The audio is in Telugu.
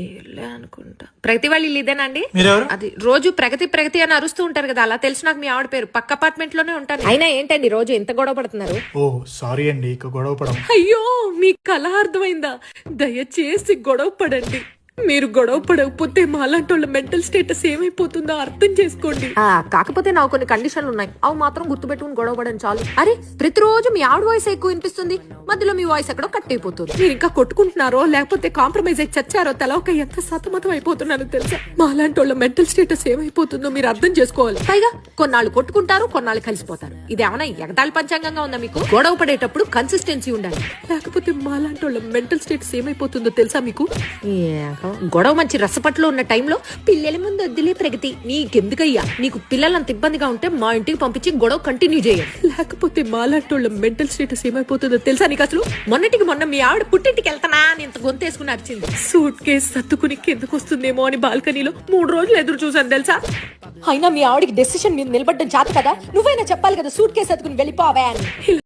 ఏలే అనుకుంటా. ప్రగతి వాళ్ళు ఇల్లు ఇదేనండి? మీరెవరు? అది రోజు ప్రగతి ప్రగతి అని అరుస్తూ ఉంటారు కదా, అలా తెలుసు నాకు మీ ఆవిడ పేరు. పక్క అపార్ట్మెంట్ లోనే ఉంటాను. అయినా ఏంటండి రోజు ఎంత గొడవ పడుతున్నారు? ఓ సారీ అండి, ఇక గొడవ పడం. అయ్యో మీకు కళ అర్థమైందా? దయచేసి గొడవ పడండి. మీరు గొడవ పడకపోతే మాలాంటి వాళ్ళ మెంటల్ స్టేటస్ ఏమైపోతుందో అర్థం చేసుకోండి. కాకపోతే నాకు కొన్ని కండిషన్లు ఉన్నాయి, అవి మాత్రం గుర్తుపెట్టుకుని గొడవ పడడం చాలు. అరే ప్రతిరోజు మీ ఆవిడ వాయిస్ ఎక్కువ వినిపిస్తుంది, మధ్యలో మీ వాయిస్ ఎక్కడో కట్ అయిపోతుంది. మీరు ఇంకా కొట్టుకుంటున్నారో లేకపోతే కాంప్రమైజ్ అయి చచ్చారో తెలవక ఎంత సతమతం అయిపోతున్నానో తెలుసా? మాలాంటి వాళ్ళ మెంటల్ స్టేటస్ ఏమైపోతుందో మీరు అర్థం చేసుకోవాలి. పైగా కొన్నాళ్ళు కొట్టుకుంటారు, కొన్నాళ్ళు కలిసిపోతారు. ఇది ఏమైనా ఎగతాళి పంచాంగంగా ఉందా మీకు? గొడవ పడేటప్పుడు కన్సిస్టెన్సీ ఉండాలి, లేకపోతే మాలాంటి వాళ్ళ మెంటల్ స్టేటస్ ఏమైపోతుందో తెలుసా మీకు? గొడవ మంచి రసపట్లో ఉన్న టైంలో పిల్లల ముందు వద్దులే ప్రగతి, నీకెందుకయ్యా? నీకు పిల్లలంత ఇబ్బందిగా ఉంటే మా ఇంటికి పంపించి గొడవ కంటిన్యూ చేయాలి, లేకపోతే మాలాంటోళ్ళ మెంటల్ స్టేటస్ ఏమైపోతుందో తెలుసా నీకు? అసలు మొన్నటికి మొన్న మీ ఆవిడ పుట్టింటికి వెళ్తానా అని ఇంత గొంతేసుకుని అరిచింది. సూట్ కేసు సర్దుకుని కిందకు వస్తుందేమో అని బాల్కనీలో 3 రోజులు ఎదురు చూసాను తెలుసా? అయినా మీ ఆవిడకి డెసిషన్ మీద నిలబడ్డం చేత కదా, నువ్వైనా చెప్పాలి కదా సూట్ కేసు సర్దుకుని వెళ్ళిపోవా అని.